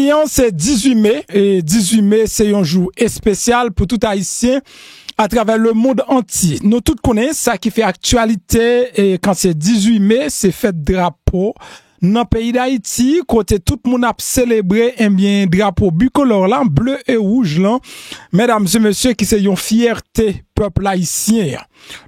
Jodi, c'est 18 mai, et 18 mai, c'est un jour spécial pour tout Haïtien à travers le monde entier. Nous tous connaissons ça qui fait actualité, et quand c'est 18 mai, c'est fête drapeau. Dans le pays d'Haïti, côté tout le monde a célébré un bien drapeau bicolore là, bleu et rouge là. Mesdames et messieurs, qui c'est une fierté peuple haïtien.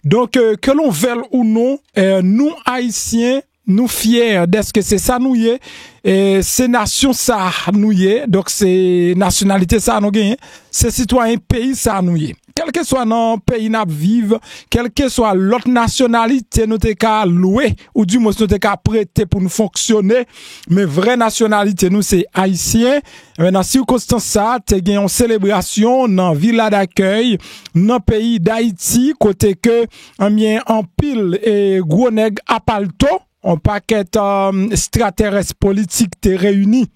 Donc, que l'on veuille ou non, nous Haïtiens, nous fiers d'est-ce que c'est ça nous y est, et c'est nation ça nous y est, donc c'est nationalité ça nous gagne, c'est citoyen pays ça nous y est. Quel que soit dans le pays nous vivre, quelle que soit l'autre nationalité nous t'es qu'à louer, ou du moins nous t'es qu'à prêter pour nous fonctionner, mais vraie nationalité nous c'est haïtien. Mais dans circonstance ça, t'es gagné une célébration dans villa d'accueil, dans le pays d'Haïti, côté que, en pile et gros nèg à palto, un paquet extraterrestre politique t'est réuni.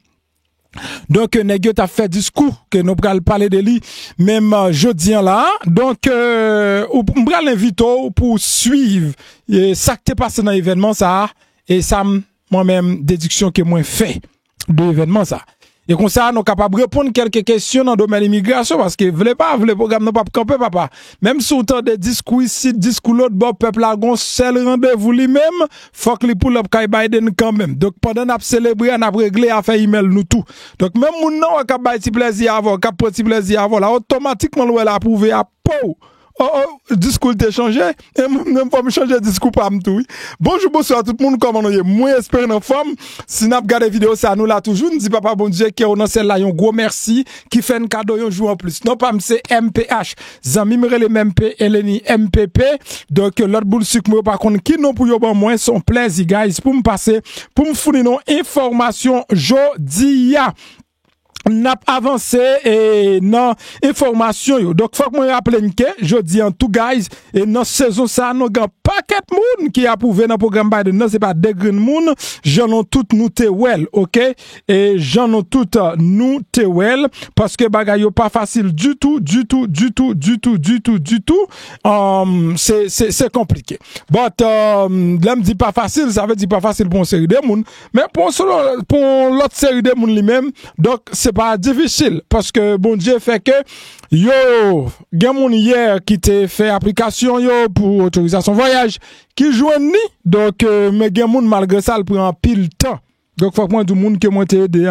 Donc nèg yo t'a fait discours que nous pral parler de lui même jeudi là. Donc on pral l'inviter pour suivre ça qui t'est passé dans l'événement ça, et ça moi-même déduction que moi fait de l'événement ça. Et comme ça, nous sommes capables de répondre quelques questions dans le domaine de l'immigration, parce que le programme n'a pas camper, papa. Même si autant de discours ici, discours l'autre, bon, peuple a gon seul rendez-vous lui-même, faut que les pull up Kai Biden quand même. Donc, pendant qu'on célébrer, on a réglé à faire email nous tout. Donc, même moun non, on a petit plaisir avant, on a petit plaisir avant, là, automatiquement, nous, elle a approuvé à Pau. Discours t'est changé, et même pas me changer discours pas m'tou. Bonjour, bonsoir tout le monde, comment nous y est? Moi, espère en forme. Si n'a pas regardé vidéo, ça nous l'a toujours. Nous dit papa bon Dieu, qui est dans celle-là, un gros merci, qui fait un cadeau, un jour en plus. Non, pas c'est MPH. Zami me les MP, Eleni MPP. Donc, l'autre boule sucre, moi, par contre, qui non pour yo bon moins, son plaisir, guys, pour me passer, pour me fournir nos informations, jodia. N'a avancé et non information yo. Donc faut que moi rappelle que je dis en tout guys, et dans saison ça nous grand paquet moun qui a approuvé dans programme Biden. Non, c'est pas des green moun, j'en ont tout nous te well, OK? Et j'en ont tout nous te well parce que bagay yo pas facile du tout. C'est compliqué. Là me dit pas facile, ça veut dire pas facile pour une série de moun, mais pour l'autre série de moun lui-même, donc c'est pas difficile parce que bon Dieu fait que yo gen moun hier qui te fait application yo pour autorisation voyage qui joine ni, donc mais gen moun malgré ça il prend pile temps. Donc faut que moi tout monde que moi t'ai aidé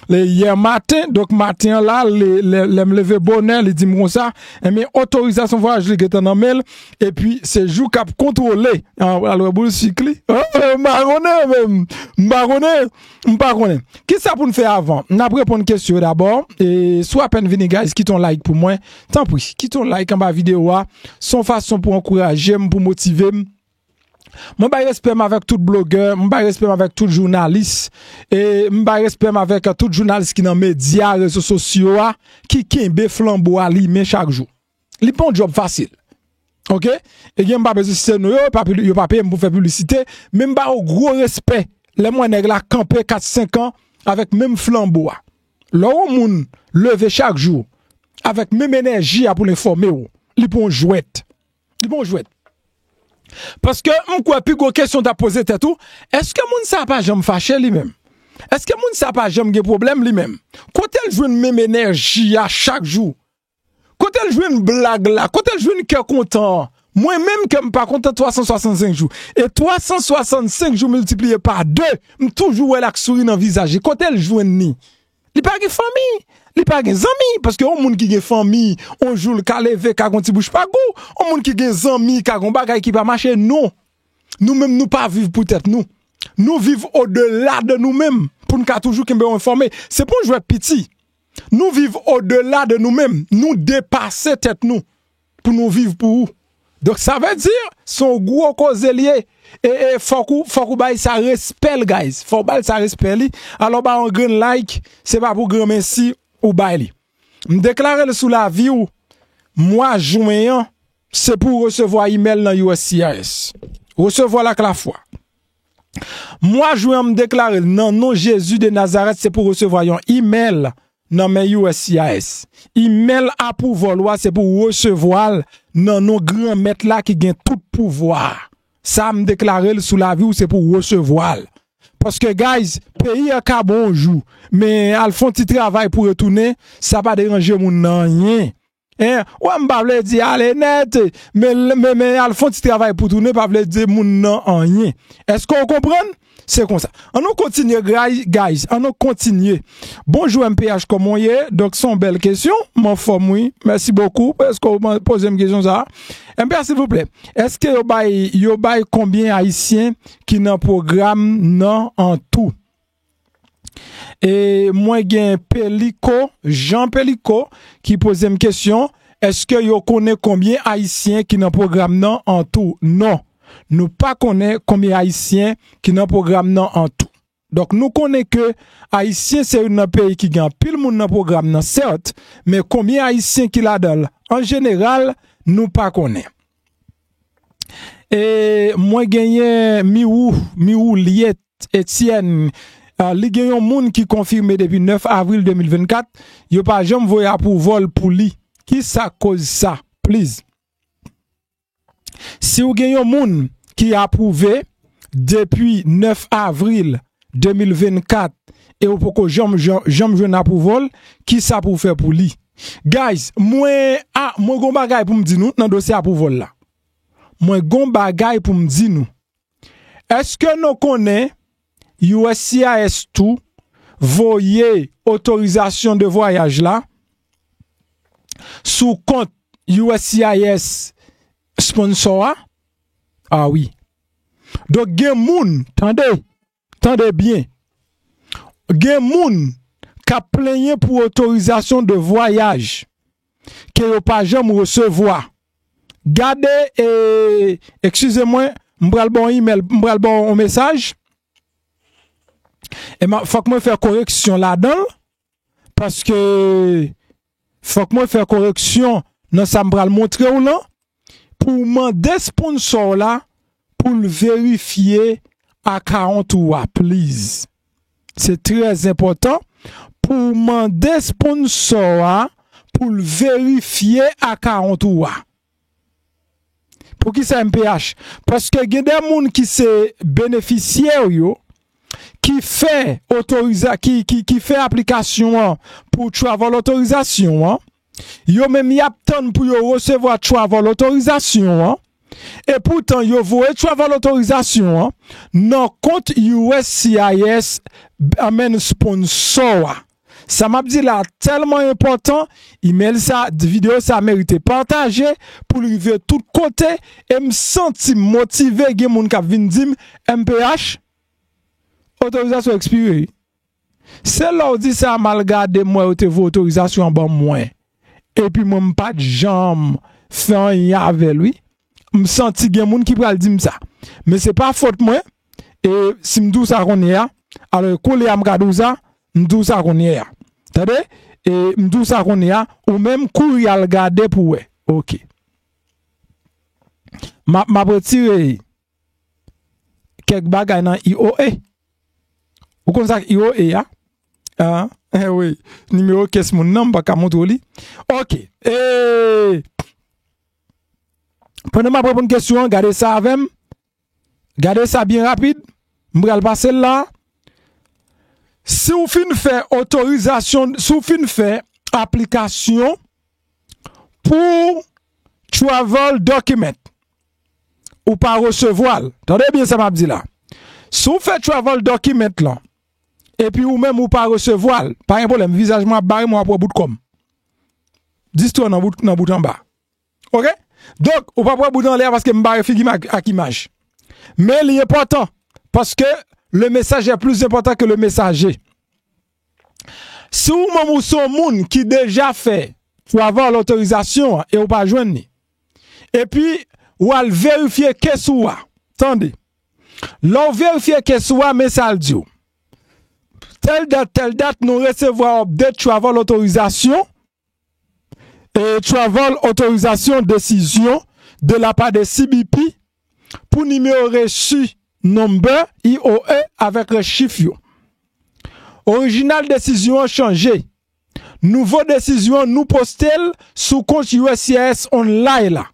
hier matin, donc matin là les me lever bonheur les dit comme ça, mais autorisation voyage li est en mail, et puis c'est jou cap contrôler alors boule cycle m'baronne qui ça pour nous faire avant n'a répondre une question d'abord, et soit peine venir guys qui ton like pour moi, tant pis qui ton like en bas vidéo son façon pour encourager pour motiver. Moi, je respecte avec tout blogueur, je respecte avec tout journaliste, et je respecte avec tout journaliste qui dans les médias, réseaux sociaux, qui kembe flambeau à lui chaque jour. Il pas un job facile. OK? Et il n'y a pas besoin de il pas payer pour faire publicité, même pas au gros respect. Les mois nèg la camper 4-5 ans avec même flambeau. Là où moun lever chaque jour avec même énergie pour l'informer, il pas un jouette. Il pas un jouette. Parce que, m'kwa plus gros question t'a posé tout, est-ce que moun sa pas jamais fâché lui-même? Est-ce que moun sa pas jamais gen problème lui-même? Quand elle joue une même énergie à chaque jour, quand elle joue une blague là, quand elle joue une cœur content, moi-même que m'pas content 365 jours, et 365 jours multiplié par 2, toujours elle a sourire dans le visage, quand elle joue une ni, il pas de famille. Li pa gen zami, parce que on moun qui gen famille, on joue le lever ka gon ti bouche pas go, on moun qui gen zami ka gon bagay qui pas marcher non. Nous même nous pas vivre pour tête nous. Nous vivons au-delà de nous-mêmes pour nous toujours kembe informer. C'est pour jouer petit. Nous vivons au-delà de nous-mêmes, nous dépasser tête nous pour nous vivre pour où. Donc ça veut dire son gros cause lié, et faut que bail ça respect guys. Faut bail ça respect li. Alors ba un grand like, c'est pas pour grand merci ou baili. Me déclarer sous la vie ou moi juin c'est pour recevoir email dans USCIS. Recevoir la fois. Moi juin me déclarer non Jésus de Nazareth c'est pour recevoir un email dans mes USCIS. Email à pouvoir c'est pour recevoir dans nos grands maîtres là qui gagne tout pouvoir. Ça me déclarer sous la vie ou c'est pour recevoir. Parce que, guys, pays a ka bonjour, mais al font petit travail pour retourner, ça pas déranger moun nan rien. Hein? Ou m'pa vle di allez net, mais al font petit travail pour tourner, pas vle di moun nan rien. Est-ce qu'on comprend? C'est comme ça. On nous continue, guys. On nous continue. Bonjour MPH, comment y est? Donc, c'est une belle question. Mon forme, oui. Merci beaucoup. Est-ce que vous posez une question ça? MPH, s'il vous plaît. Est-ce que vous avez combien haïtiens qui dans le programme non en tout? Et moi, j'ai Jean Pellico, qui pose une question. Est-ce que vous connaissez combien haïtiens qui dans le programme non en tout? Non. Nous pas connaît combien haïtiens qui dans programme non en tout. Donc nous connaît que haïtien c'est un pays qui gagne pile monde dans programme non certes, mais combien haïtiens qui la donne en général nous pas connaît. Et moi gagné Miou Liet Etienne li gagné un monde qui confirmé depuis 9 avril 2024, yo pas jamais voya pour vol pour lui. Qui ça cause ça? Please. Si vous gagnez un monde qui a approuvé depuis 9 avril 2024 et vous pouvez jamais jouer approval, qui ça pour faire pour lui? Guys, moi gon bagay pour me dire nous dans dossier approval là. Moi gon bagay pour me dire nous. Est-ce que nous connaissons USCIS tout voyer autorisation de voyage là sous compte USCIS sponsor? Ah oui. Donc gen moun, tendez bien. Gen moun ka plaigné pour autorisation de voyage que yo pas jamais recevoir. Gardez excusez-moi, m'bral bon email, m'bral bon message. Et faut que moi faire correction là-dedans parce que faut que moi faire correction dans ça m'bral montrer ou non pour demander sponsor là pour le vérifier à 43 please. C'est très important pour demander sponsor là pour le vérifier à 43. Pour qui c'est MPH? Parce que il y a des gens qui se bénéficiaires yo qui fait qui fait application pour travel autorisation yo même y attend pour yo recevoir travel autorisation et pourtant yo voye travel autorisation non compte USCIS amène sponsor. Ça m'a dit là tellement important, email ça, vidéo ça mérite partager pour lui ver tout côté et me sentir motivé gen moun k'ap vinn dim MPH autorisation expirée. C'est là où dit ça mal gardé moi ou te vos autorisation en bon moins. Et puis moi pas de jambe fait rien avec lui. Me senti gen moun qui pral dim ça. Mais c'est pas faute moi et si m'dou ça qu'on est alors coller am gadou ça, m'dou ça qu'on est. T'adé? Et m'dou ça qu'on est ou même courir à regarder pour ouais. OK. Ma retire quelques bagages dans IOE. Vous connaissez IOE hein? Eh oui, numéro qu'est-ce mon nom pas montrer li. OK. Pendant ma propre question, gardez ça avec moi. Gardez ça bien rapide. M'bral passer là. Si vous fin fait autorisation, si vous fin fait application pour travel document ou pas recevoir. Attendez bien ça m'a dit là. Si vous faites travel document là et puis ou même ou pas recevoir, pas un problème, visage moi barré moi pour bout de com. Dis-toi dans bout en bas. OK? Donc ou pas pour bout en l'air parce que m'barré figure à image. Mais il est important parce que le message est plus important que le messager. Si vous même son monde qui déjà fait pour avoir l'autorisation et ou pas joindre et puis ou al vérifier qu'est-ce soit. Attendez. L'on vérifier qu'est-ce soit mais ça le dit. Telle date nous recevoir update travel autorisation et travel autorisation décision de la part de CBP pour numéro reçu number IOE avec le chiffre. Original décision changé. Nouveau décision nous postel sous compte USCIS online là.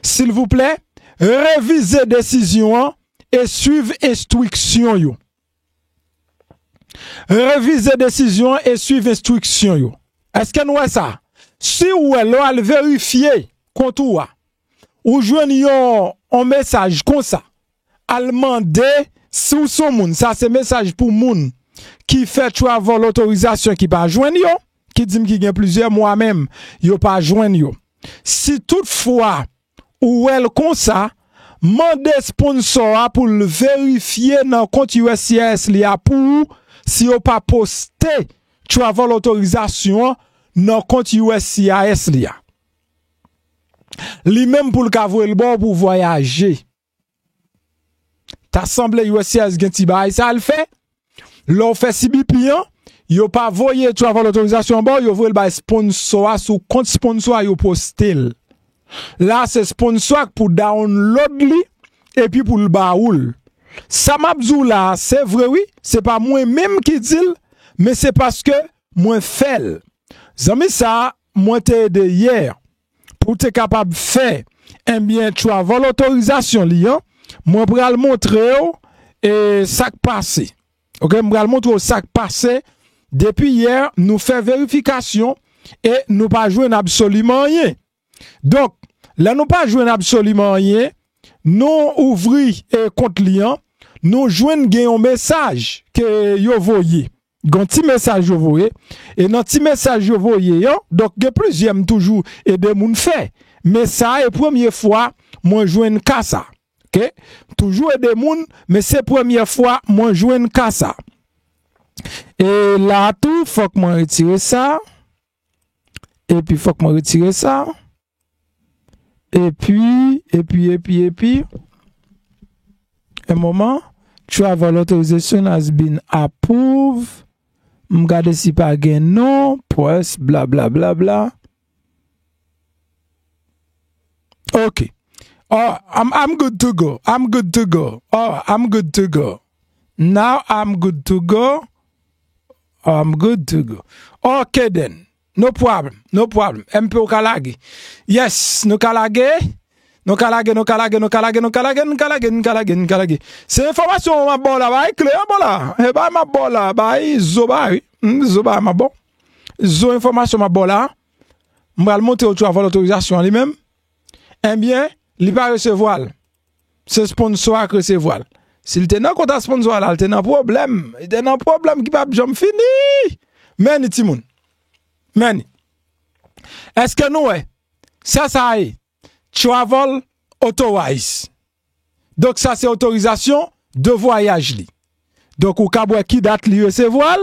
S'il vous plaît, révisez décision et suivez instruction yo. Réviser décision et suivre instruction yo. Est-ce que nous est ça? Si ou elle vérifier contre ou joindre un message comme ça, al demander sous son moun, ça c'est message pour moun qui fait avoir l'autorisation qui pas joindre yo, qui dit qu'il y a plusieurs mois même, yo pas joindre yo. Si toutefois ou elle comme ça, mande sponsor pour le vérifier dans compte USCIS li a pour si yo pas posté tu avoir l'autorisation dans compte USCIS li a. Li même pour le cavouer le bon pour voyager. T'as semblé USCIS gen ti bay ça le fait. L'on fait CBP yo pas voyer tu avoir l'autorisation bon yo voyer le bay sponsor sous compte sponsor yo postel. Là c'est sponsor pour download li et puis pour le baoul. Ça m'abzou là, c'est vrai oui, c'est pas moi même qui dit mais c'est parce que moi fait. Zami ça moi t'ai aidé hier pour être capable de faire un bien tu as l'autorisation liant moi pour le montrer et ça passé. OK, moi le montrer ça passé depuis hier nous fait vérification et nous pas jouer absolument rien. Donc là nous pas jouer absolument rien, nous ouvrir compte client, nous joindre un message que yo voyez. Un petit message yo voyez et dans petit message yo voyez donc il y a plusieurs toujours et des moun fait mais ça est première fois moi joindre ça. OK, toujours des moun mais c'est première fois moi joindre ça. Et là tout faut que moi retirer ça et puis faut que moi retirer ça et puis un moment travel authorization has been approved. M'gade si pas gen non, press bla bla bla bla. Okay. Oh, I'm good to go. I'm good to go. Oh, I'm good to go. Now I'm good to go. I'm good to go. Okay then. No problem. No problem. MP kalage. Yes, no kalage. No kalage. C'est information ma bon là, bah clair bon là. Eh bah ma bon là, bah zoba zoba ma bon. Zo information ma bon là. M'va le monter autour avoir l'autorisation lui-même. Eh bien, il pas recevoir. C'est sponsor qui recevoir. S'il te nan konta sponsor là, il te nan problème. Il te nan problème qui pas jamais fini. Meni timoun. Meni. Est-ce que nous ça est travel authorized. Donc ça c'est autorisation de voyage li. Donc ou kabwe qui date li recevoir.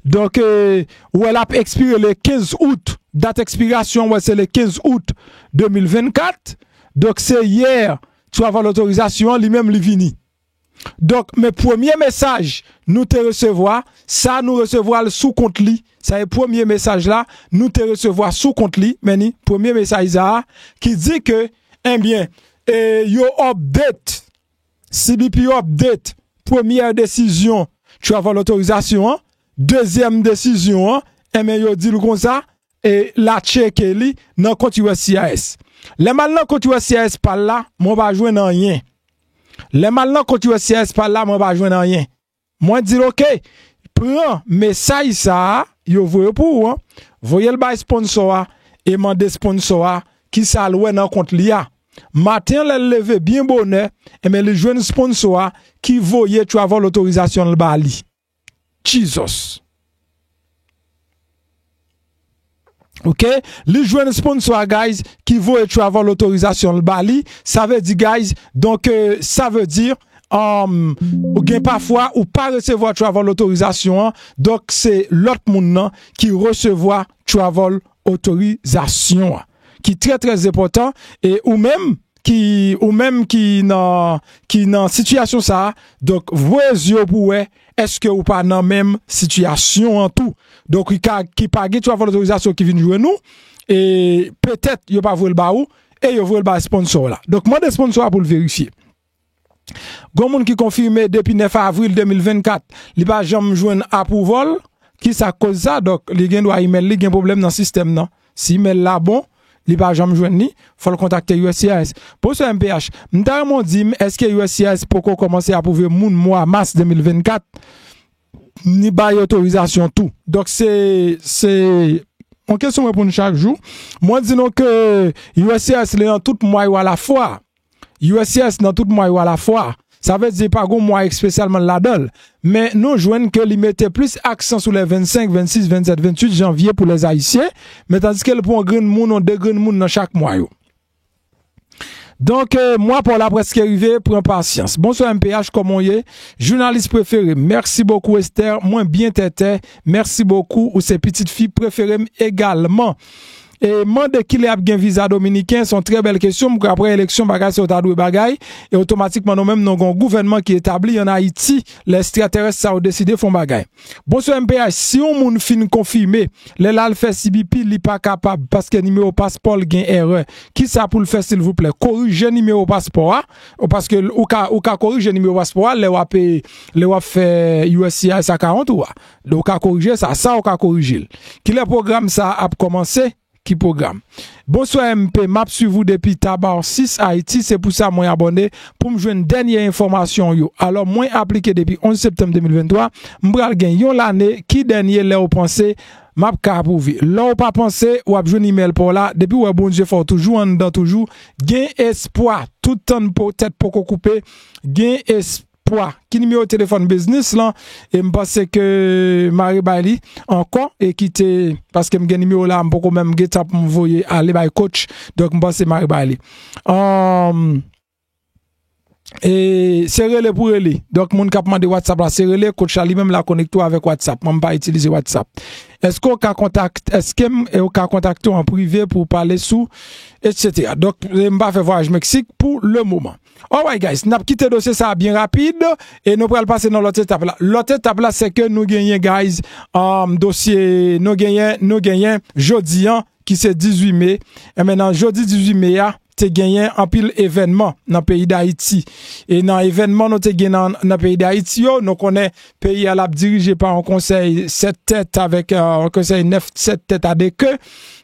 Donc ou elle a expiré le 15 août. Date expiration ouais, c'est le 15 août 2024. Donc c'est hier travel l'autorisation lui-même li vini. Donc mes premiers messages nous te recevoir, ça nous recevoir sous compte li. Ça est premier message là, nous te recevoir sous compte li, meni, premier message là qui dit que eh bien yo update CBP update première décision tu as l'autorisation, deuxième décision et mais yo dit comme ça et la check li dans compte USCIS. Les maintenant compte USCIS par là, moi pas jouer dans rien. Les maintenant compte USCIS par là, moi pas jouer dans rien. Moi dire OK, prends message ça, yo voye pour voyez le bail sponsor et mandé sponsor qui ça loué dans compte lia. Matin le lever bien bonheur et mais le jeune sponsor qui voyait tu avoir l'autorisation le bali. Jesus. OK, le jeune sponsor guys qui voyait tu avoir l'autorisation le bali, ça veut dire guys donc ça veut dire ou bien parfois ou pas recevoir travel autorisation donc c'est l'autre monde qui recevoir travel autorisation qui très très important et ou même qui dans situation ça donc voyez pour est-ce que ou pas dans même situation en tout donc qui pas travel autorisation qui vient jouer nous et peut-être yo pas voulu le baou et yo voulu le sponsor là donc moi des sponsors pour le vérifier. Gon moun qui confirmé depuis 9 avril 2024, li pa jamais joindre approval, qui ça cause ça donc li gen doit email li gen problème dans système non. Si email là bon, li pa jamais joindre ni, faut le contacter USCIS. Pour ce MPH, m'ta mon dit est-ce que USCIS pour commencer à approuver moun mois mars 2024 ni bail autorisation tout. Donc c'est en question pour chaque jour. Moi disons que USCIS dans tout mois à la fois. USCIS dans tout mois à la fois. Ça veut dire pas gon mois spécialement là-dedans. Mais nous joignent que li mettait plus accent sur les 25, 26, 27, 28 janvier pour les Haïtiens, mais tandis qu'elle prend grand monde on deux grand monde dans chaque mois yo. Donc, moi, pour la presque arrivée, prends patience. Bonsoir MPH, comment y est? Journaliste préféré. Merci beaucoup Esther. Moi, bien tété. Merci beaucoup. Ou ces petites filles préférées également. Et mande qui les a bien visa dominicain sont très belles questions. Après élection, bagay c'est au bagay. Et automatiquement, nous-mêmes, nous avons un gouvernement qui est établi en Haïti. Les extraterrestres, ça a décidé font bagay. Bonsoir MPH, si on moun fin confirmé, les lal fait CBP, li pas capable parce que numéro passeport gain erreur. Qui ça pour le faire s'il vous plaît? Corriger numéro passeport, parce que ou ka corriger numéro passeport, les wap fait USCIS à 40 ou donc ka corriger ça ou ka corriger. Qui le programme ça a commencé? Qui programme. Bonsoir MP, map sur vous depuis Tabar 6 Haïti, c'est pour ça moi abonné pour me joindre une dernière information yo. Alors moi appliqué depuis 11 septembre 2023, m'bral gen yon l'année qui dernier là ou pensé map ka approuvé. Là ou pas pensé ou a joindre email pour là depuis ou bon Dieu fort toujours en dedans toujours gain espoir tout temps peut-être pour couper gain espoir qui numéro téléphone business là et me pense que Marie Bailey encore et qui était parce que me gain numéro là pour même get up m'envoyer aller by coach donc me pense Marie Bailey et c'est relais pour relais donc mon cap mandé WhatsApp là c'est relais coach Ali même la connecter avec WhatsApp même pas utiliser WhatsApp est-ce qu'on ka contact est-ce qu'on ka contacter en privé pour parler sous etc. donc me pas faire voyage Mexique pour le moment. Alright guys, n'a quitté dossier ça bien rapide et nous allons passer dans l'autre étape là. L'autre étape là c'est que nous gagnons guys dossier nous gagnons jeudi qui c'est 18 mai et maintenant jeudi 18 mai te gagné en pile événement dans le pays d'Haïti et dans événement nous te gagné dans le pays d'Haïti nous connaît pays à la dirigé par un conseil 7 têtes avec un conseil 9 7 têtes à des queues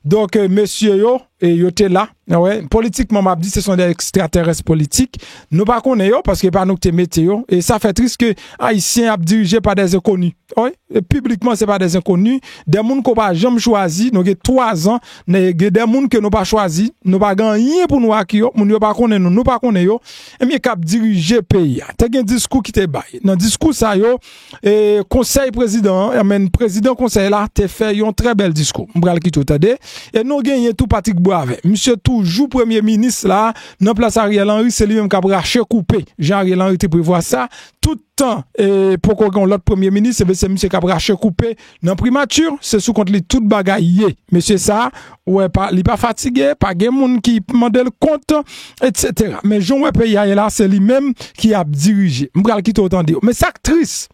donc monsieur yo et yo te là ouais politiquement m'a dit ce sont des extraterrestres politiques nous pas connaît yo parce que pas nous te météo et ça fait triste que haïtien a dirigé par des inconnus ouais et publiquement c'est pas des inconnus des monde qu'on pas jamais choisi nous 3 ans des monde que nous pas choisi nous pas gagné pour nous acquis moun yo pas connaît nous pas connaît yo et bien cap diriger pays t'as un discours qui te bail dans discours ça yo et conseil président amène président conseil là te fait un très bel discours m'bral qui tout tande et nous gagné tout Patrick Boisvert monsieur toujours premier ministre là dans place Ariel Henry c'est lui-même qui a raché coupé Jean-Ariel Henry te prévoit ça tout temps et pourquoi l'autre premier ministre c'est monsieur qui a raché coupé dans primature c'est sous contre lui toute bagaille monsieur ça ouais pas il pas fatigué pas gen monde qui demande le compte etc. mais Jean ouais pays là c'est lui-même qui a dirigé m'bral qui autant dire mais ça triste.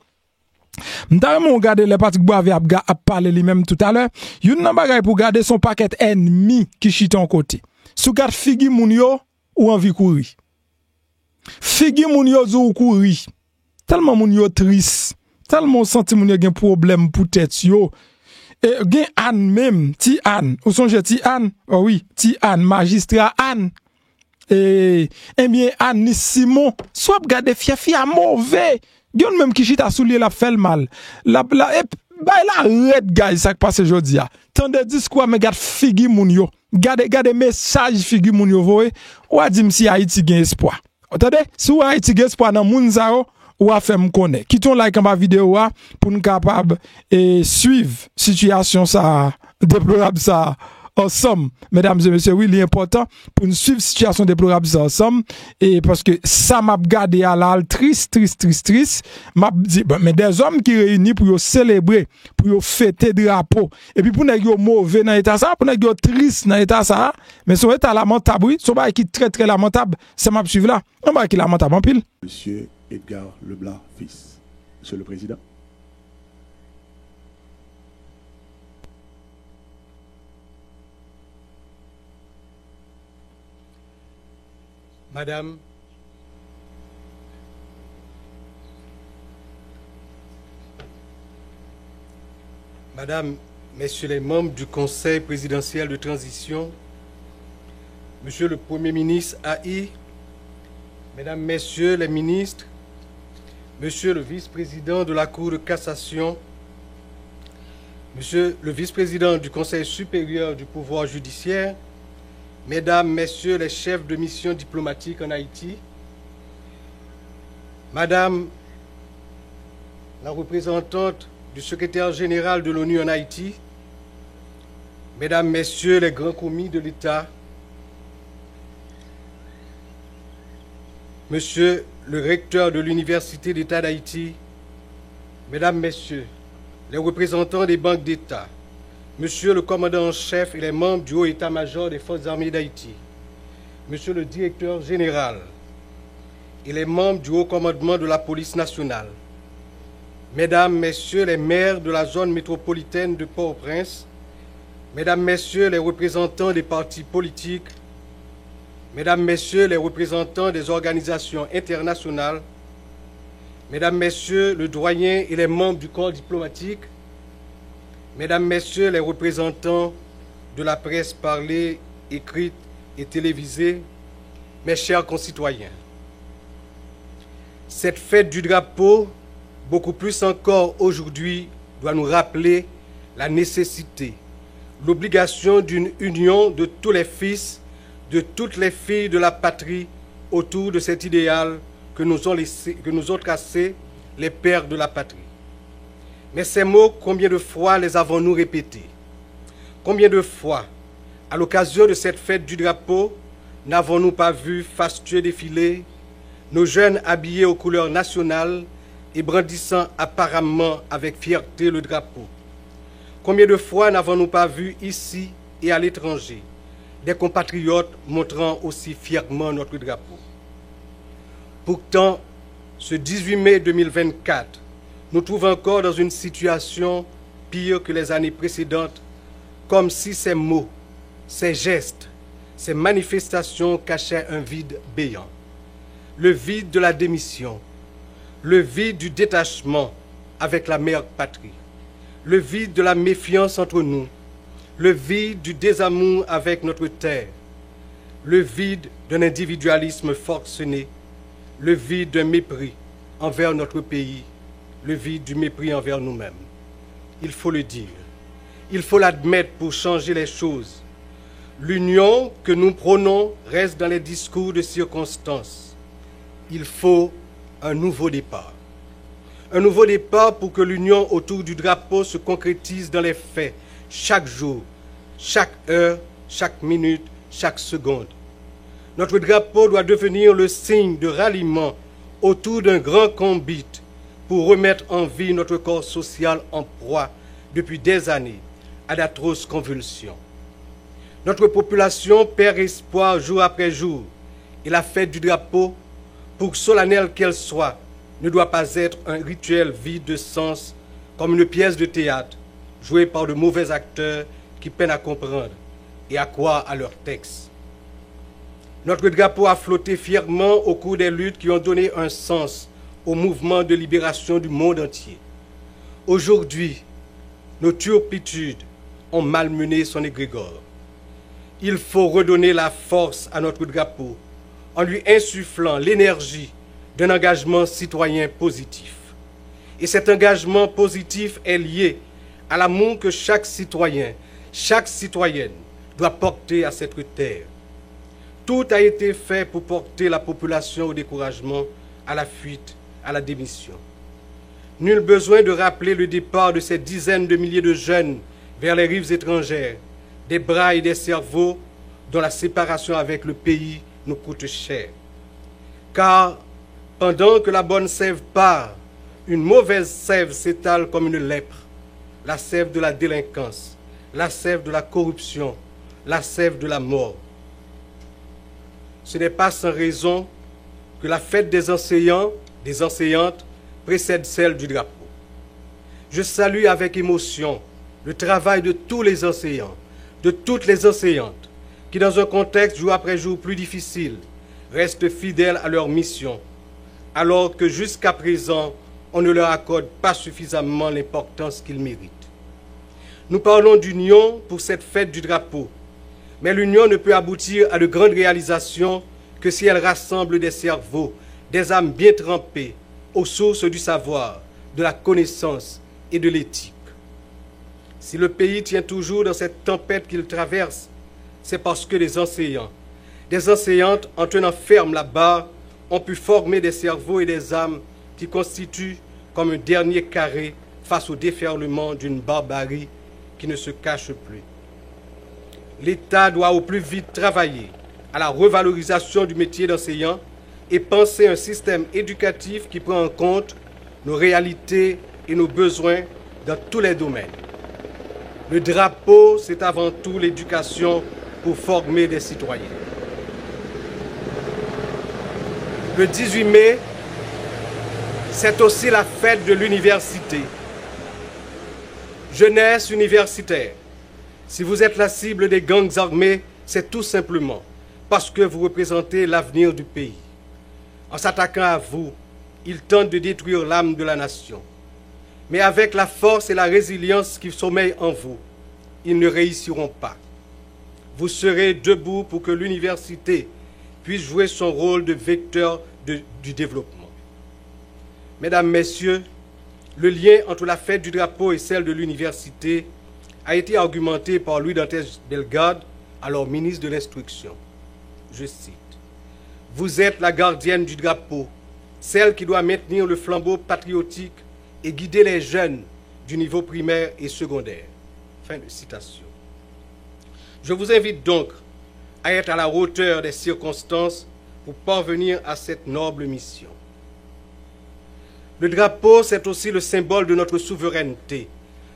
M't'avons regardé les Patrick Boisvert a parlé lui-même tout à l'heure. Yon nan bagay pour garder son paquet ennemi qui chite en côté. Sou gade figi moun yo ou envie courir. Figi moun yo zou courir. Tellement moun yo triste. Tellement senti moun yo gen problème pour tête yo. Et gen Anne même, ti Anne. Ou songe ti Anne? Oh oui, ti Anne, magistrat Anne. Et bien Anne Simon, soit gade fia mauvais. Yon même qui chita soulier la fait le mal. La red guys ça qui passe aujourd'hui a. Tant de discours mais gade figi moun yo. Gade message figi moun yo voye. Ou a dit si Haïti gen espoir. Entendez? Si ou Haïti gen espoir dans moun sa ou a fait me connaître. Quittons like en bas vidéo pour nous capable et suivre situation ça déplorable ça ensemble, mesdames et messieurs, oui, l'important pour nous suivre situation déplorable ça ensemble et parce que ça m'a gardé à la triste m'a dit mais des hommes qui réunis pour célébrer, pour fêter drapeau et puis pour nèg yo mauvais dans état ça, pour nèg yo triste dans état ça, mais son état lamentable oui, son bail qui très lamentable, ça m'a suivre là. On bail qui lamentable en pile. Monsieur Edgar Leblanc fils. Monsieur le président. Madame, Messieurs les membres du Conseil présidentiel de transition, Monsieur le Premier ministre AI, Mesdames, Messieurs les ministres, Monsieur le vice-président de la Cour de cassation, Monsieur le vice-président du Conseil supérieur du pouvoir judiciaire, Mesdames, Messieurs les chefs de mission diplomatique en Haïti, Madame la représentante du secrétaire général de l'ONU en Haïti, Mesdames, Messieurs les grands commis de l'État, Monsieur le recteur de l'Université d'État d'Haïti, Mesdames, Messieurs les représentants des banques d'État, Monsieur le commandant en chef et les membres du haut état-major des forces armées d'Haïti, Monsieur le directeur général et les membres du haut commandement de la police nationale, Mesdames, Messieurs les maires de la zone métropolitaine de Port-au-Prince, Mesdames, Messieurs les représentants des partis politiques, Mesdames, Messieurs les représentants des organisations internationales, Mesdames, Messieurs le doyen et les membres du corps diplomatique, Mesdames, Messieurs les représentants de la presse parlée, écrite et télévisée, mes chers concitoyens, cette fête du drapeau, beaucoup plus encore aujourd'hui, doit nous rappeler la nécessité, l'obligation d'une union de tous les fils, de toutes les filles de la patrie autour de cet idéal que nous ont tracé les pères de la patrie. Mais ces mots, combien de fois les avons-nous répétés? Combien de fois, à l'occasion de cette fête du drapeau, n'avons-nous pas vu fastueux défiler nos jeunes habillés aux couleurs nationales et brandissant apparemment avec fierté le drapeau? Combien de fois n'avons-nous pas vu ici et à l'étranger des compatriotes montrant aussi fièrement notre drapeau? Pourtant, ce 18 mai 2024, nous trouvons encore dans une situation pire que les années précédentes, comme si ces mots, ces gestes, ces manifestations cachaient un vide béant. Le vide de la démission, le vide du détachement avec la mère patrie, le vide de la méfiance entre nous, le vide du désamour avec notre terre, le vide d'un individualisme forcené, le vide d'un mépris envers notre pays, le vide du mépris envers nous-mêmes. Il faut le dire, il faut l'admettre pour changer les choses. L'union que nous prônons reste dans les discours de circonstance. Il faut un nouveau départ. Un nouveau départ pour que l'union autour du drapeau se concrétise dans les faits, chaque jour, chaque heure, chaque minute, chaque seconde. Notre drapeau doit devenir le signe de ralliement autour d'un grand combat pour remettre en vie notre corps social en proie depuis des années à d'atroces convulsions. Notre population perd espoir jour après jour et la fête du drapeau, pour solennelle qu'elle soit, ne doit pas être un rituel vide de sens comme une pièce de théâtre jouée par de mauvais acteurs qui peinent à comprendre et à croire à leur texte. Notre drapeau a flotté fièrement au cours des luttes qui ont donné un sens au mouvement de libération du monde entier. Aujourd'hui, nos turpitudes ont malmené son égrégore. Il faut redonner la force à notre drapeau en lui insufflant l'énergie d'un engagement citoyen positif. Et cet engagement positif est lié à l'amour que chaque citoyen, chaque citoyenne doit porter à cette terre. Tout a été fait pour porter la population au découragement, à la fuite, à la démission. Nul besoin de rappeler le départ de ces dizaines de milliers de jeunes vers les rives étrangères, des bras et des cerveaux dont la séparation avec le pays nous coûte cher. Car pendant que la bonne sève part, une mauvaise sève s'étale comme une lèpre, la sève de la délinquance, la sève de la corruption, la sève de la mort. Ce n'est pas sans raison que la fête des enseignants, des enseignantes, précède celle du drapeau. Je salue avec émotion le travail de tous les enseignants, de toutes les enseignantes, qui dans un contexte jour après jour plus difficile, restent fidèles à leur mission, alors que jusqu'à présent, on ne leur accorde pas suffisamment l'importance qu'ils méritent. Nous parlons d'union pour cette fête du drapeau, mais l'union ne peut aboutir à de grandes réalisations que si elle rassemble des cerveaux, des âmes bien trempées, aux sources du savoir, de la connaissance et de l'éthique. Si le pays tient toujours dans cette tempête qu'il traverse, c'est parce que des enseignants, des enseignantes, en tenant ferme la barre, ont pu former des cerveaux et des âmes qui constituent comme un dernier carré face au déferlement d'une barbarie qui ne se cache plus. L'État doit au plus vite travailler à la revalorisation du métier d'enseignant et penser un système éducatif qui prend en compte nos réalités et nos besoins dans tous les domaines. Le drapeau, c'est avant tout l'éducation pour former des citoyens. Le 18 mai, c'est aussi la fête de l'université. Jeunesse universitaire, si vous êtes la cible des gangs armés, c'est tout simplement parce que vous représentez l'avenir du pays. En s'attaquant à vous, ils tentent de détruire l'âme de la nation. Mais avec la force et la résilience qui sommeillent en vous, ils ne réussiront pas. Vous serez debout pour que l'université puisse jouer son rôle de vecteur du développement. Mesdames, Messieurs, le lien entre la fête du drapeau et celle de l'université a été argumenté par Louis Dantes Bellegarde, alors ministre de l'Instruction. Je cite, « Vous êtes la gardienne du drapeau, celle qui doit maintenir le flambeau patriotique et guider les jeunes du niveau primaire et secondaire. » Fin de citation. Je vous invite donc à être à la hauteur des circonstances pour parvenir à cette noble mission. Le drapeau, c'est aussi le symbole de notre souveraineté.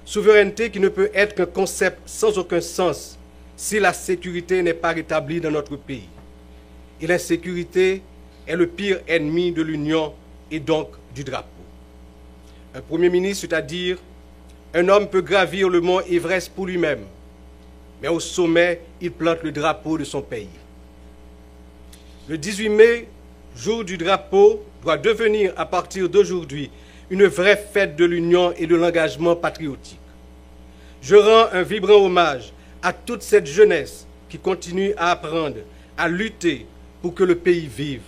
Souveraineté qui ne peut être qu'un concept sans aucun sens si la sécurité n'est pas rétablie dans notre pays. Et l'insécurité est le pire ennemi de l'Union et donc du drapeau. Un Premier ministre, c'est-à-dire un homme peut gravir le mont Everest pour lui-même, mais au sommet, il plante le drapeau de son pays. Le 18 mai, jour du drapeau, doit devenir à partir d'aujourd'hui une vraie fête de l'union et de l'engagement patriotique. Je rends un vibrant hommage à toute cette jeunesse qui continue à apprendre, à lutter pour que le pays vive,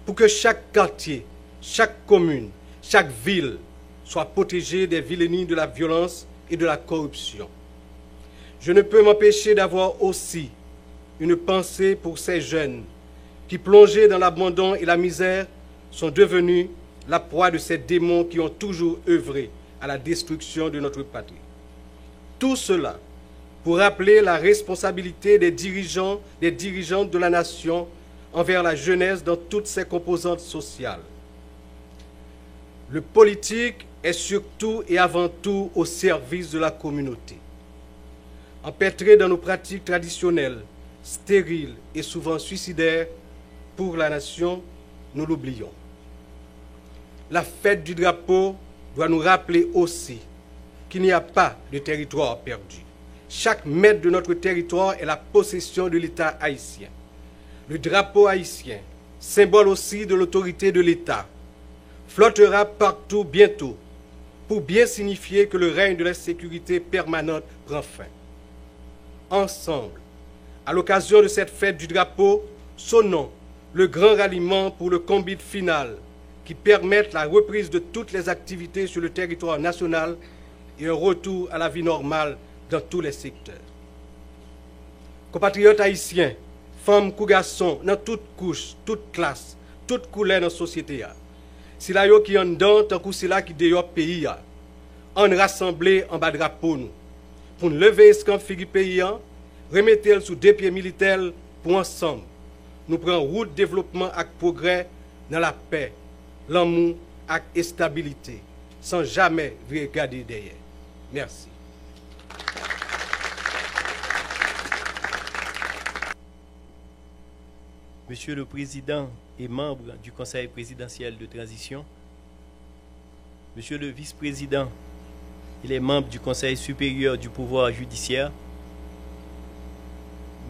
pour que chaque quartier, chaque commune, chaque ville soit protégée des vilainies de la violence et de la corruption. Je ne peux m'empêcher d'avoir aussi une pensée pour ces jeunes qui, plongés dans l'abandon et la misère, sont devenus la proie de ces démons qui ont toujours œuvré à la destruction de notre patrie. Tout cela pour rappeler la responsabilité des dirigeants, des dirigeantes de la nation envers la jeunesse dans toutes ses composantes sociales. Le politique est surtout et avant tout au service de la communauté. Empêtré dans nos pratiques traditionnelles, stériles et souvent suicidaires pour la nation, nous l'oublions. La fête du drapeau doit nous rappeler aussi qu'il n'y a pas de territoire perdu. Chaque mètre de notre territoire est la possession de l'État haïtien. Le drapeau haïtien, symbole aussi de l'autorité de l'État, flottera partout bientôt pour bien signifier que le règne de la sécurité permanente prend fin. Ensemble, à l'occasion de cette fête du drapeau, sonnons le grand ralliement pour le combat final qui permette la reprise de toutes les activités sur le territoire national et un retour à la vie normale dans tous les secteurs. Compatriotes haïtiens, femmes ou garçons, dans toutes couches, toutes classes, toutes couleurs dans la société, si la yo qui en dedans, tant que c'est là qui dehors pays, on rassemblé en bas drapeau nous, pour nous lever escamp figi pays, remettre sous deux pieds militaires pour ensemble, nous prendre route développement et progrès dans la paix, l'amour et la stabilité, sans jamais regarder derrière. Merci. Monsieur le Président et membre du Conseil présidentiel de transition, Monsieur le Vice-président et les membres du Conseil supérieur du pouvoir judiciaire,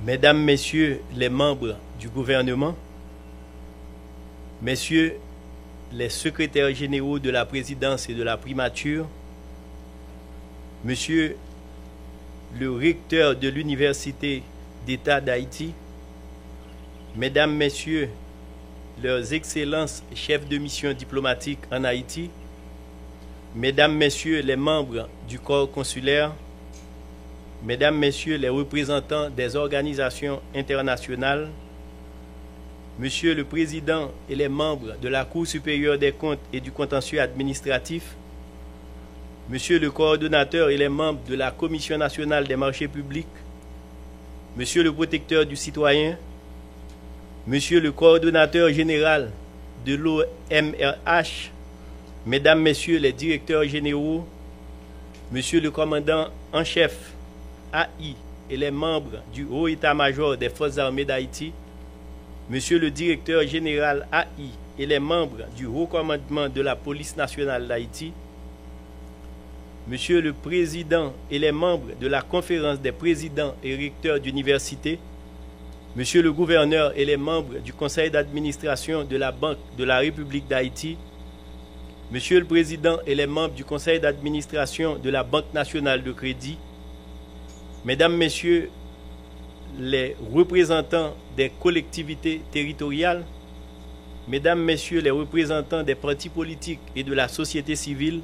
Mesdames, Messieurs les membres du gouvernement, Messieurs les secrétaires généraux de la présidence et de la primature, Monsieur le recteur de l'Université d'État d'Haïti, Mesdames, Messieurs leurs excellences chefs de mission diplomatique en Haïti, Mesdames, Messieurs les membres du corps consulaire, Mesdames, Messieurs les représentants des organisations internationales, Monsieur le Président et les membres de la Cour supérieure des comptes et du contentieux administratif, Monsieur le coordonnateur et les membres de la Commission nationale des marchés publics, Monsieur le protecteur du citoyen, Monsieur le coordonnateur général de l'OMRH, Mesdames, Messieurs les directeurs généraux, Monsieur le commandant en chef AI et les membres du Haut État-major des Forces armées d'Haïti, Monsieur le directeur général AI et les membres du Haut commandement de la police nationale d'Haïti, Monsieur le Président et les membres de la conférence des présidents et recteurs d'université, Monsieur le gouverneur et les membres du conseil d'administration de la Banque de la République d'Haïti, Monsieur le Président et les membres du conseil d'administration de la Banque nationale de crédit, Mesdames, Messieurs les représentants des collectivités territoriales, Mesdames, Messieurs les représentants des partis politiques et de la société civile,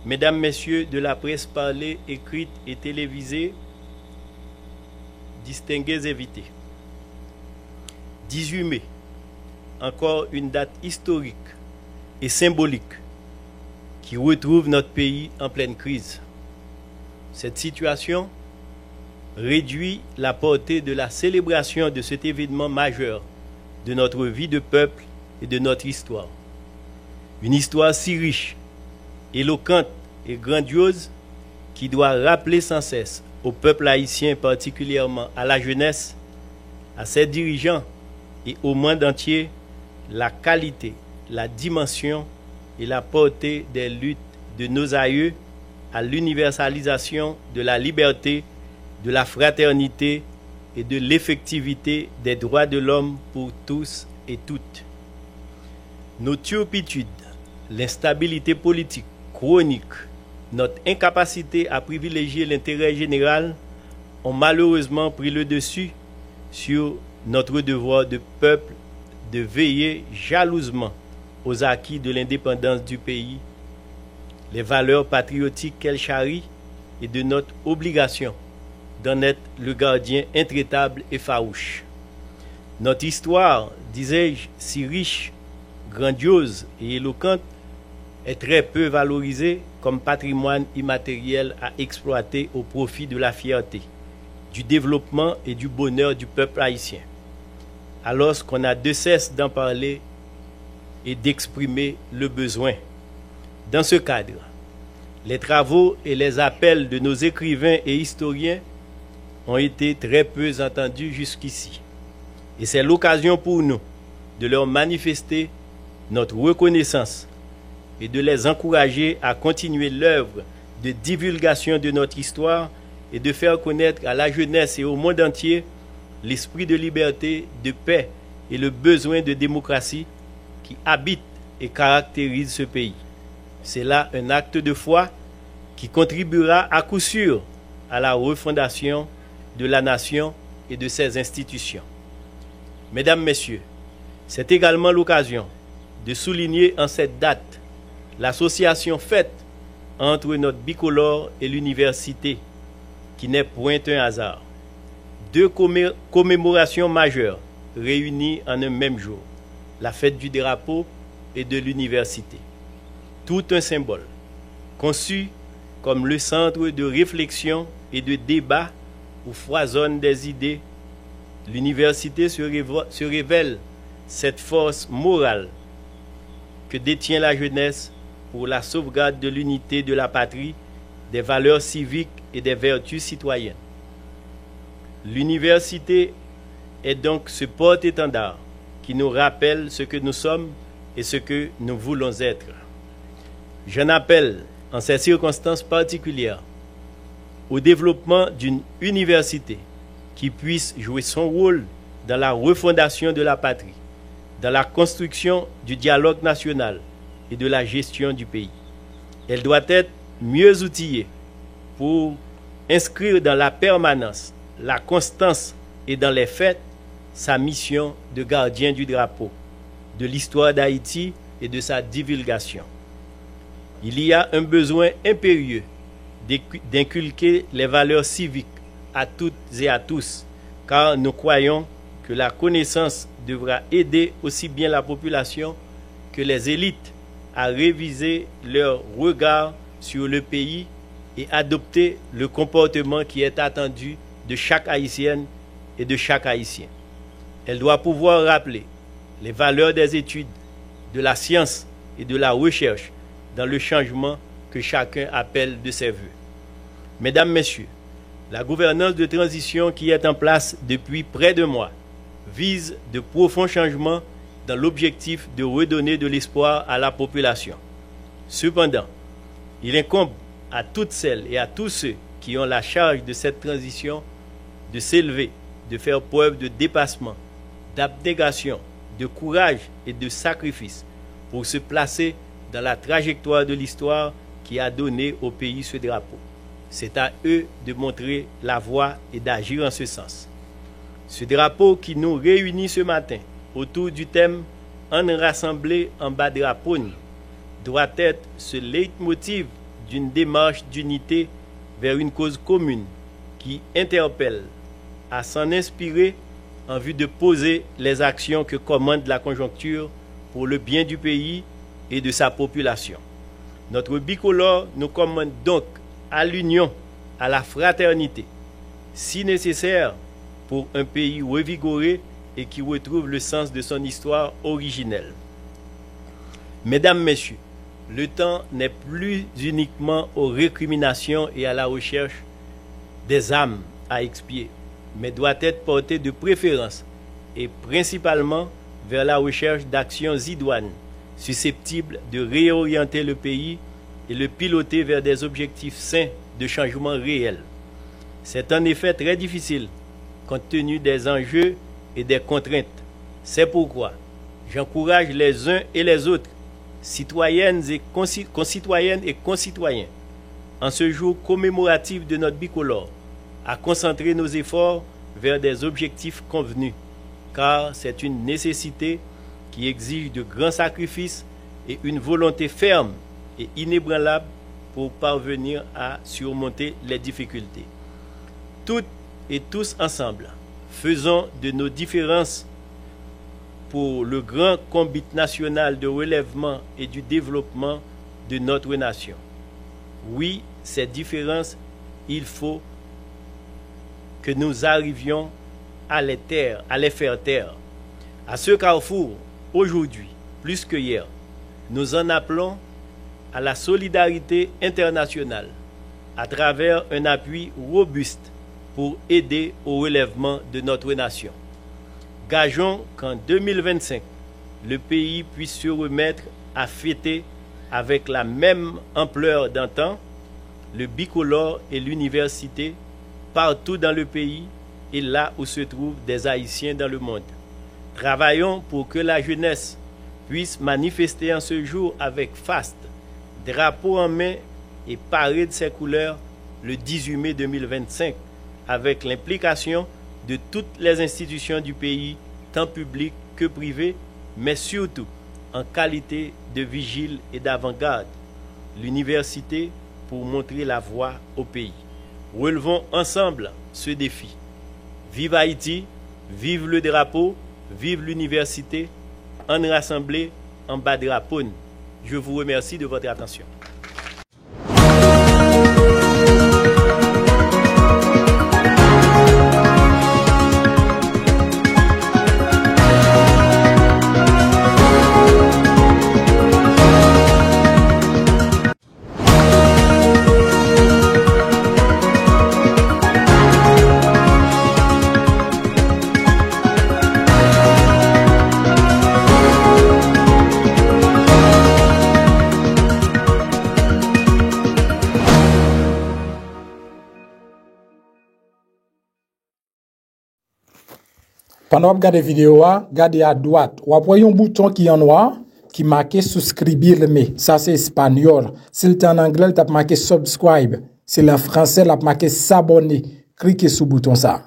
Mesdames, Messieurs de la presse parlée, écrite et télévisée, distingués invités. 18 mai, encore une date historique et symbolique qui retrouve notre pays en pleine crise. Cette situation réduit la portée de la célébration de cet événement majeur de notre vie de peuple et de notre histoire. Une histoire si riche, éloquente et grandiose qui doit rappeler sans cesse au peuple haïtien, particulièrement à la jeunesse, à ses dirigeants et au monde entier, la qualité, la dimension et la portée des luttes de nos aïeux à l'universalisation de la liberté, de la fraternité et de l'effectivité des droits de l'homme pour tous et toutes. Nos turpitudes, l'instabilité politique chronique, notre incapacité à privilégier l'intérêt général ont malheureusement pris le dessus sur notre devoir de peuple de veiller jalousement aux acquis de l'indépendance du pays, les valeurs patriotiques qu'elle charrie et de notre obligation d'en être le gardien intraitable et farouche. Notre histoire, disais-je, si riche, grandiose et éloquente, est très peu valorisée comme patrimoine immatériel à exploiter au profit de la fierté, du développement et du bonheur du peuple haïtien. Alors qu'on a de cesse d'en parler et d'exprimer le besoin. Dans ce cadre, les travaux et les appels de nos écrivains et historiens ont été très peu entendus jusqu'ici. Et c'est l'occasion pour nous de leur manifester notre reconnaissance et de les encourager à continuer l'œuvre de divulgation de notre histoire et de faire connaître à la jeunesse et au monde entier l'esprit de liberté, de paix et le besoin de démocratie qui habite et caractérise ce pays. C'est là un acte de foi qui contribuera à coup sûr à la refondation de la nation et de ses institutions. Mesdames, Messieurs, c'est également l'occasion de souligner en cette date l'association faite entre notre bicolore et l'université, qui n'est point un hasard. Deux commémorations majeures réunies en un même jour, la fête du drapeau et de l'université. Tout un symbole, conçu comme le centre de réflexion et de débat où foisonnent des idées, l'université se révèle cette force morale que détient la jeunesse pour la sauvegarde de l'unité de la patrie, des valeurs civiques et des vertus citoyennes. L'université est donc ce porte-étendard qui nous rappelle ce que nous sommes et ce que nous voulons être. J'en appelle, en ces circonstances particulières, au développement d'une université qui puisse jouer son rôle dans la refondation de la patrie, dans la construction du dialogue national et de la gestion du pays. Elle doit être mieux outillée pour inscrire dans la permanence, la constance et dans les faits sa mission de gardien du drapeau, de l'histoire d'Haïti et de sa divulgation. Il y a un besoin impérieux d'inculquer les valeurs civiques à toutes et à tous, car nous croyons que la connaissance devra aider aussi bien la population que les élites à réviser leur regard sur le pays et adopter le comportement qui est attendu de chaque Haïtienne et de chaque Haïtien. Elle doit pouvoir rappeler les valeurs des études, de la science et de la recherche dans le changement que chacun appelle de ses voeux. Mesdames, Messieurs, la gouvernance de transition qui est en place depuis près de mois vise de profonds changements dans l'objectif de redonner de l'espoir à la population. Cependant, il incombe à toutes celles et à tous ceux qui ont la charge de cette transition de s'élever, de faire preuve de dépassement, d'abnégation, de courage et de sacrifice pour se placer dans la trajectoire de l'histoire qui a donné au pays ce drapeau. C'est à eux de montrer la voie et d'agir en ce sens. Ce drapeau qui nous réunit ce matin autour du thème « En rassemblé en bas drapeau » doit être ce leitmotiv d'une démarche d'unité vers une cause commune qui interpelle à s'en inspirer en vue de poser les actions que commande la conjoncture pour le bien du pays et de sa population. Notre bicolore nous commande donc à l'union, à la fraternité, si nécessaire pour un pays revigoré et qui retrouve le sens de son histoire originelle. Mesdames, Messieurs, le temps n'est plus uniquement aux récriminations et à la recherche des âmes à expier, mais doit être porté de préférence et principalement vers la recherche d'actions idoines susceptibles de réorienter le pays et le piloter vers des objectifs sains de changement réel. C'est en effet très difficile compte tenu des enjeux et des contraintes. C'est pourquoi j'encourage les uns et les autres, citoyennes et concitoyens, en ce jour commémoratif de notre bicolore, à concentrer nos efforts vers des objectifs convenus, car c'est une nécessité qui exige de grands sacrifices et une volonté ferme et inébranlable pour parvenir à surmonter les difficultés. Toutes et tous ensemble, faisons de nos différences pour le grand combat national de relèvement et du développement de notre nation. Oui, ces différences, il faut que nous arrivions à les faire taire. À ce carrefour, aujourd'hui, plus que hier, nous en appelons à la solidarité internationale à travers un appui robuste pour aider au relèvement de notre nation. Gageons qu'en 2025, le pays puisse se remettre à fêter avec la même ampleur d'antan le bicolore et l'université partout dans le pays et là où se trouvent des Haïtiens dans le monde. Travaillons pour que la jeunesse puisse manifester en ce jour avec faste, drapeau en main et paré de ses couleurs le 18 mai 2025 avec l'implication de toutes les institutions du pays, tant publiques que privées, mais surtout en qualité de vigile et d'avant-garde, l'université pour montrer la voie au pays. Relevons ensemble ce défi. Vive Haïti, vive le drapeau, vive l'université, en rassemblé en bas drapeau. Je vous remercie de votre attention. Pendant que vous regardez la vidéo, regardez à droite. Vous voyez un bouton qui est en noir qui marque souscribir. Ça, c'est espagnol. Si c'est en anglais, vous marqué subscribe. Si c'est en français, vous marqué s'abonner. Cliquez sur le bouton ça.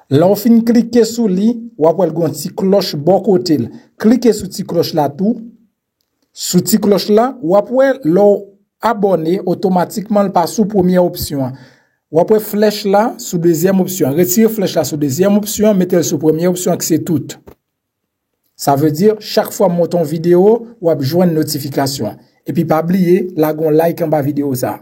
Là, on fin cliquer sur lui, ou après le petit cloche bon côté. Cliquez sur petit cloche là tout. Sous petit cloche là, ou après l'on abonné automatiquement le passe sous première option. Ou après flèche là sous deuxième option. Retirez flèche là sous deuxième option, mettez sous première option que c'est tout. Ça veut dire chaque fois monton vidéo ou joindre notification. Et puis pas oublier la gon like en bas vidéo ça.